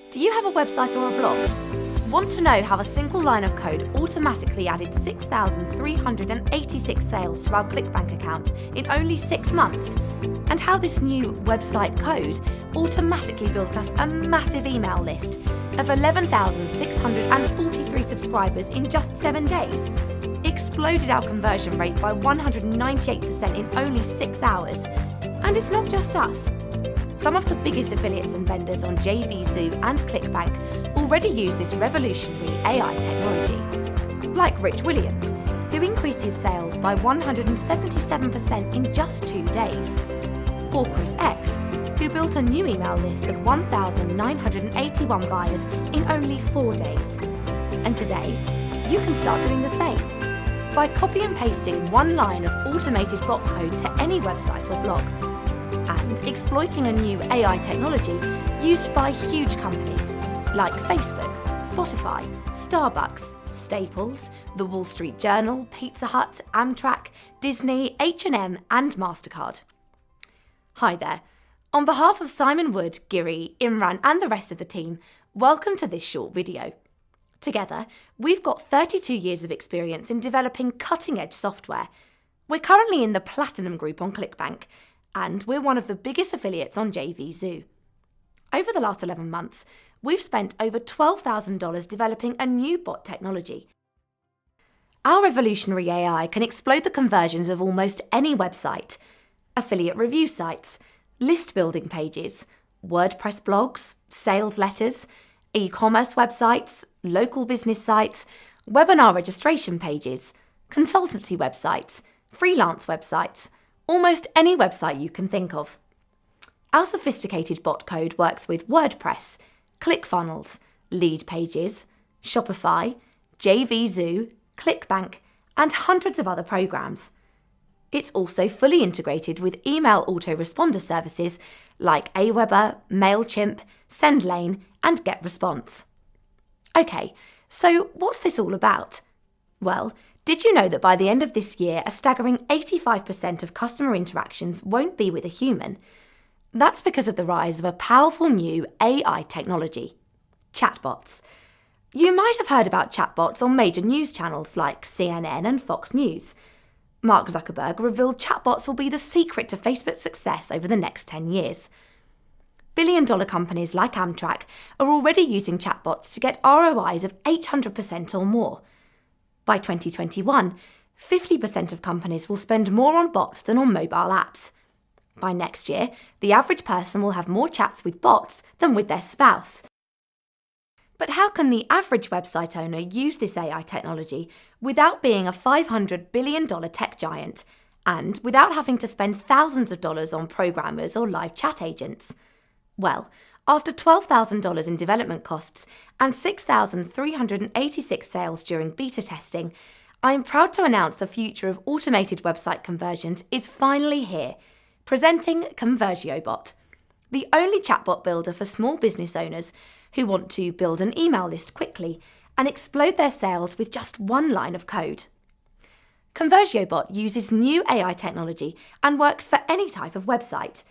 Do you have a website or a blog? Want to know how a single line of code automatically added 6,386 sales to our ClickBank accounts in only 6 months? And how this new website code automatically built us a massive email list of 11,643 subscribers in just 7 days? Exploded our conversion rate by 198% in only 6 hours. And it's not just us. Some of the biggest affiliates and vendors on JVZoo and ClickBank already use this revolutionary AI technology. Like Rich Williams, who increased his sales by 177% in just 2 days. Or Chris X, who built a new email list of 1,981 buyers in only 4 days. And today, you can start doing the same by copy and pasting one line of automated bot code to any website or blog, and exploiting a new AI technology used by huge companies like Facebook, Spotify, Starbucks, Staples, The Wall Street Journal, Pizza Hut, Amtrak, Disney, H&M and Mastercard. Hi there. On behalf of Simon Wood, Giri, Imran and the rest of the team, welcome to this short video. Together, we've got 32 years of experience in developing cutting-edge software. We're currently in the Platinum group on ClickBank, and we're one of the biggest affiliates on JVZoo. Over the last 11 months, we've spent over $12,000 developing a new bot technology. Our revolutionary AI can explode the conversions of almost any website: affiliate review sites, list building pages, WordPress blogs, sales letters, e-commerce websites, local business sites, webinar registration pages, consultancy websites, freelance websites, almost any website you can think of. Our sophisticated bot code works with WordPress, ClickFunnels, Lead Pages, Shopify, JVZoo, ClickBank, and hundreds of other programs. It's also fully integrated with email autoresponder services like Aweber, MailChimp, SendLane, and GetResponse. Okay, so what's this all about? Well, did you know that by the end of this year, a staggering 85% of customer interactions won't be with a human? That's because of the rise of a powerful new AI technology: chatbots. You might have heard about chatbots on major news channels like CNN and Fox News. Mark Zuckerberg revealed chatbots will be the secret to Facebook's success over the next 10 years. Billion-dollar companies like Amtrak are already using chatbots to get ROIs of 800% or more. By 2021, 50% of companies will spend more on bots than on mobile apps. By next year, the average person will have more chats with bots than with their spouse. But how can the average website owner use this AI technology without being a $500 billion tech giant and without having to spend thousands of dollars on programmers or live chat agents? Well, after $12,000 in development costs and 6,386 sales during beta testing, I'm proud to announce the future of automated website conversions is finally here, presenting ConversioBot, the only chatbot builder for small business owners who want to build an email list quickly and explode their sales with just one line of code. ConversioBot uses new AI technology and works for any type of website,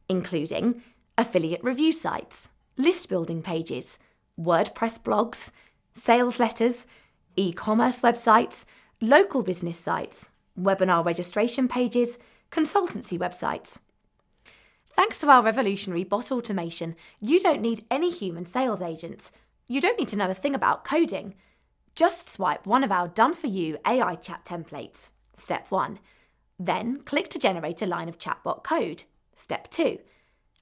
including affiliate review sites, list building pages, WordPress blogs, sales letters, e-commerce websites, local business sites, webinar registration pages, consultancy websites. Thanks to our revolutionary bot automation, you don't need any human sales agents. You don't need to know a thing about coding. Just swipe one of our done-for-you AI chat templates, Step 1. Then click to generate a line of chatbot code, Step 2.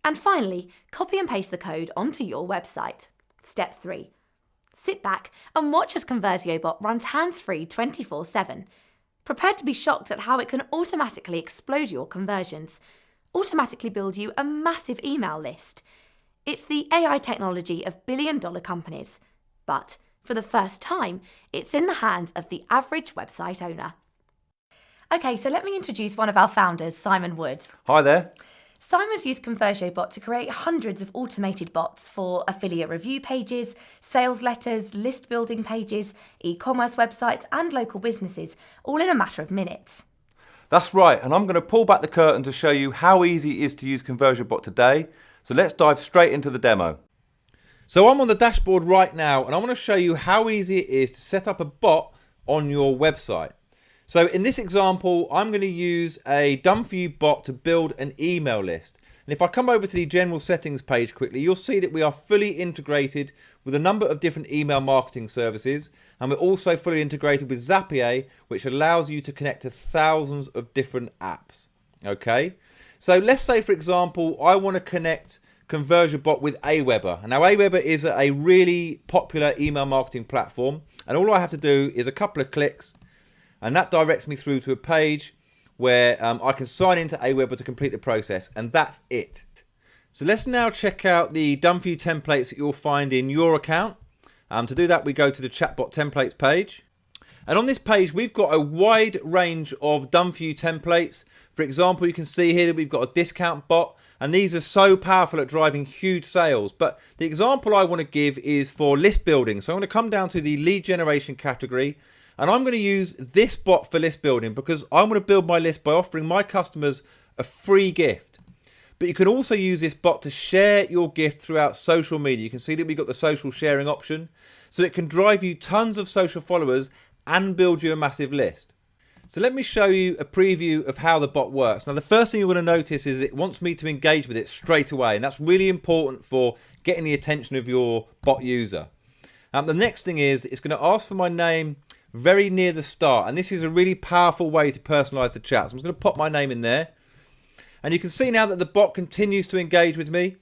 And finally, copy and paste the code onto your website, Step 3. Sit back and watch as ConversioBot runs hands-free 24/7. Prepare to be shocked at how it can automatically explode your conversions, automatically build you a massive email list. It's the AI technology of billion-dollar companies, but for the first time, it's in the hands of the average website owner. Okay, so let me introduce one of our founders, Simon Wood. Hi there. Simon's used ConversioBot to create hundreds of automated bots for affiliate review pages, sales letters, list building pages, e-commerce websites and local businesses, all in a matter of minutes. That's right, and I'm going to pull back the curtain to show you how easy it is to use ConversioBot today. So let's dive straight into the demo. So I'm on the dashboard right now, and I want to show you how easy it is to set up a bot on your website. So in this example, I'm going to use a done for you bot to build an email list. And if I come over to the general settings page quickly, you'll see that we are fully integrated with a number of different email marketing services. And we're also fully integrated with Zapier, which allows you to connect to thousands of different apps. Okay. So let's say, for example, I want to connect ConversioBot with Aweber. And now Aweber is a really popular email marketing platform. And all I have to do is a couple of clicks, and that directs me through to a page where I can sign into Aweber to complete the process, and that's it. So let's now check out the done for you templates that you'll find in your account. To do that, we go to the Chatbot templates page. And on this page, we've got a wide range of done for you templates. For example, you can see here that we've got a discount bot, and these are so powerful at driving huge sales. But the example I want to give is for list building. So I'm going to come down to the lead generation category, and I'm going to use this bot for list building because I want to build my list by offering my customers a free gift. But you can also use this bot to share your gift throughout social media. You can see that we've got the social sharing option. So it can drive you tons of social followers and build you a massive list. So let me show you a preview of how the bot works. Now, the first thing you're going to notice is it wants me to engage with it straight away. And that's really important for getting the attention of your bot user. The next thing is it's going to ask for my name very near the start, and this is a really powerful way to personalize the chat. So I'm just going to pop my name in there, and you can see now that the bot continues to engage with me,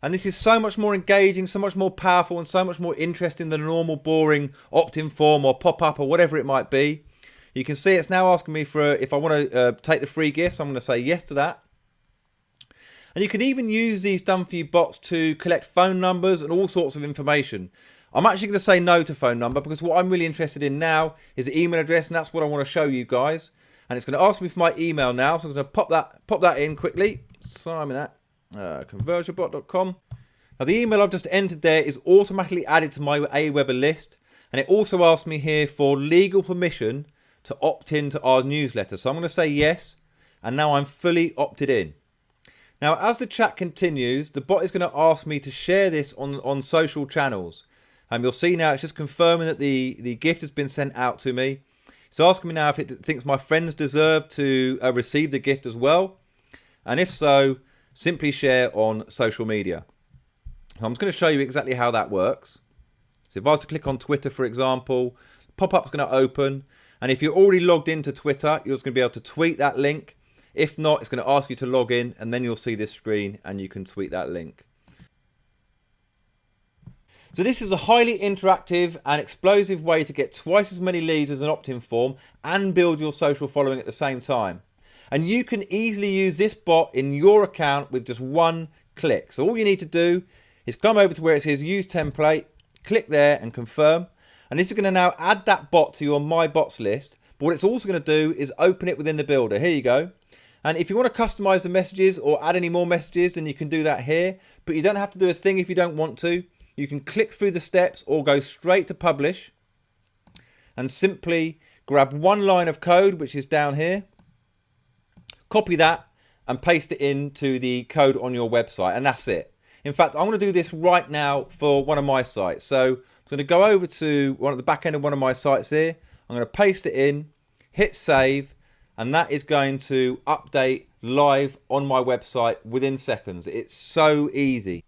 and this is so much more engaging, so much more powerful, and so much more interesting than a normal boring opt-in form or pop-up or whatever it might be. You can see it's now asking me for if I want to take the free gift, so I'm going to say yes to that. And you can even use these done for you bots to collect phone numbers and all sorts of information. I'm actually going to say no to phone number because what I'm really interested in now is the email address, and that's what I want to show you guys. And it's going to ask me for my email now, so I'm going to pop that in quickly. Simon at ConversioBot.com. Now the email I've just entered there is automatically added to my Aweber list, and it also asks me here for legal permission to opt into our newsletter. So I'm going to say yes, and now I'm fully opted in. Now as the chat continues, the bot is going to ask me to share this on social channels. You'll see now it's just confirming that the gift has been sent out to me. It's asking me now if it thinks my friends deserve to receive the gift as well. And if so, simply share on social media. I'm just going to show you exactly how that works. So if I was to click on Twitter, for example, the pop-up's going to open. And if you're already logged into Twitter, you're just going to be able to tweet that link. If not, it's going to ask you to log in, and then you'll see this screen and you can tweet that link. So this is a highly interactive and explosive way to get twice as many leads as an opt-in form and build your social following at the same time. And you can easily use this bot in your account with just one click. So all you need to do is come over to where it says use template, click there and confirm. And this is going to now add that bot to your My Bots list. But what it's also going to do is open it within the builder. Here you go. And if you want to customize the messages or add any more messages, then you can do that here. But you don't have to do a thing if you don't want to. You can click through the steps or go straight to publish and simply grab one line of code, which is down here, copy that and paste it into the code on your website, and that's it. In fact, I'm going to do this right now for one of my sites. So I'm going to go over to one at the back end of one of my sites here. I'm going to paste it in, hit save, and that is going to update live on my website within seconds. It's so easy.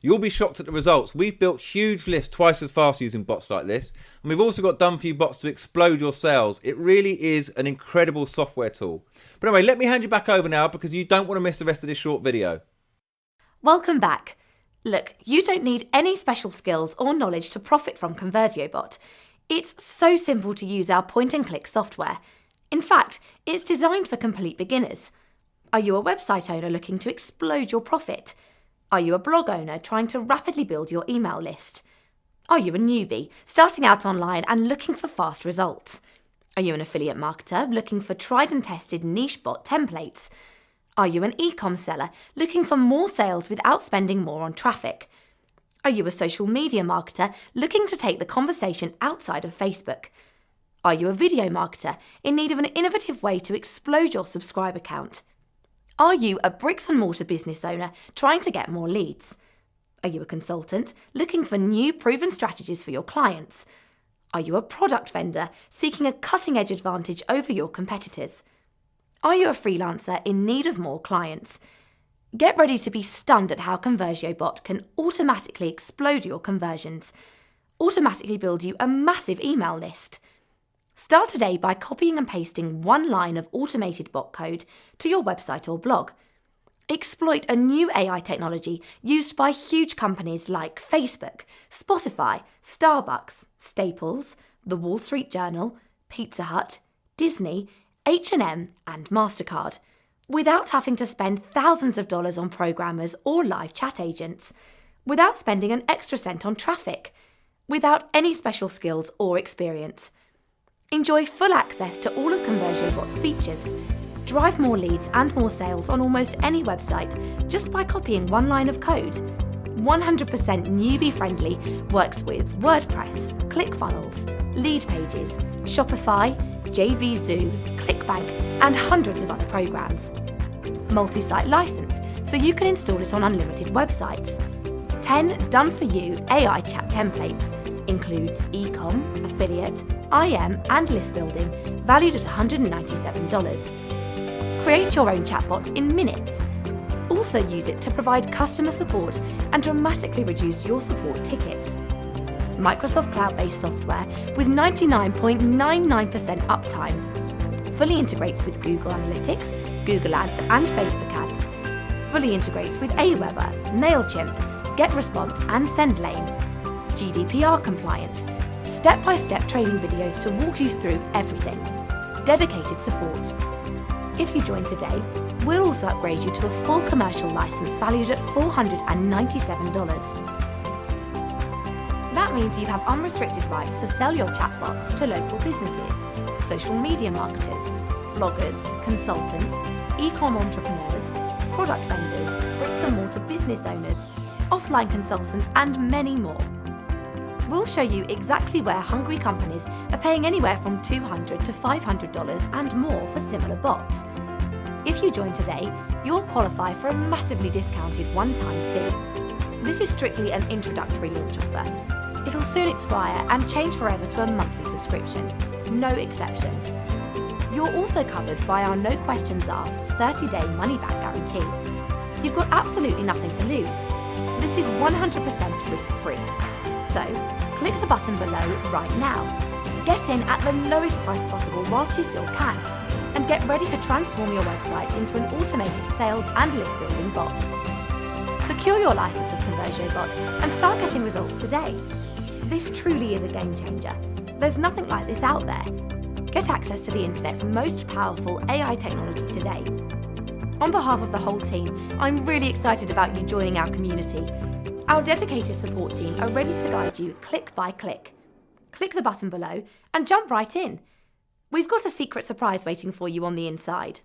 You'll be shocked at the results. We've built huge lists twice as fast using bots like this. And we've also got done for you bots to explode your sales. It really is an incredible software tool. But anyway, let me hand you back over now because you don't want to miss the rest of this short video. Welcome back. Look, you don't need any special skills or knowledge to profit from ConversioBot. It's so simple to use our point-and-click software. In fact, it's designed for complete beginners. Are you a website owner looking to explode your profit? Are you a blog owner trying to rapidly build your email list? Are you a newbie starting out online and looking for fast results? Are you an affiliate marketer looking for tried and tested niche bot templates? Are you an eComm seller looking for more sales without spending more on traffic? Are you a social media marketer looking to take the conversation outside of Facebook? Are you a video marketer in need of an innovative way to explode your subscriber count? Are you a bricks and mortar business owner trying to get more leads? Are you a consultant looking for new proven strategies for your clients? Are you a product vendor seeking a cutting-edge advantage over your competitors? Are you a freelancer in need of more clients? Get ready to be stunned at how ConversioBot can automatically explode your conversions, automatically build you a massive email list. Start today by copying and pasting one line of automated bot code to your website or blog. Exploit a new AI technology used by huge companies like Facebook, Spotify, Starbucks, Staples, The Wall Street Journal, Pizza Hut, Disney, H&M, and Mastercard, without having to spend thousands of dollars on programmers or live chat agents, without spending an extra cent on traffic, without any special skills or experience. Enjoy full access to all of ConversioBot's features. Drive more leads and more sales on almost any website just by copying one line of code. 100% newbie-friendly, works with WordPress, ClickFunnels, Lead Pages, Shopify, JVZoo, ClickBank, and hundreds of other programs. Multi-site license, so you can install it on unlimited websites. 10 done-for-you AI chat templates, includes eComm, affiliate, IM, and list building, valued at $197. Create your own chatbots in minutes. Also use it to provide customer support and dramatically reduce your support tickets. Microsoft cloud-based software with 99.99% uptime. Fully integrates with Google Analytics, Google Ads, and Facebook Ads. Fully integrates with Aweber, MailChimp, GetResponse, and SendLane. GDPR compliant. Step-by-step training videos to walk you through everything. Dedicated support. If you join today, we'll also upgrade you to a full commercial license valued at $497. That means you have unrestricted rights to sell your chatbots to local businesses, social media marketers, bloggers, consultants, e-com entrepreneurs, product vendors, bricks and mortar business owners, offline consultants, and many more. We'll show you exactly where hungry companies are paying anywhere from $200 to $500 and more for similar bots. If you join today, you'll qualify for a massively discounted one-time fee. This is strictly an introductory launch offer. It'll soon expire and change forever to a monthly subscription. No exceptions. You're also covered by our no questions asked 30-day money-back guarantee. You've got absolutely nothing to lose. This is 100% risk-free. So, click the button below right now. Get in at the lowest price possible whilst you still can, and get ready to transform your website into an automated sales and list building bot. Secure your license of ConversioBot and start getting results today. This truly is a game changer. There's nothing like this out there. Get access to the internet's most powerful AI technology today. On behalf of the whole team, I'm really excited about you joining our community. Our dedicated support team are ready to guide you click by click. Click the button below and jump right in. We've got a secret surprise waiting for you on the inside.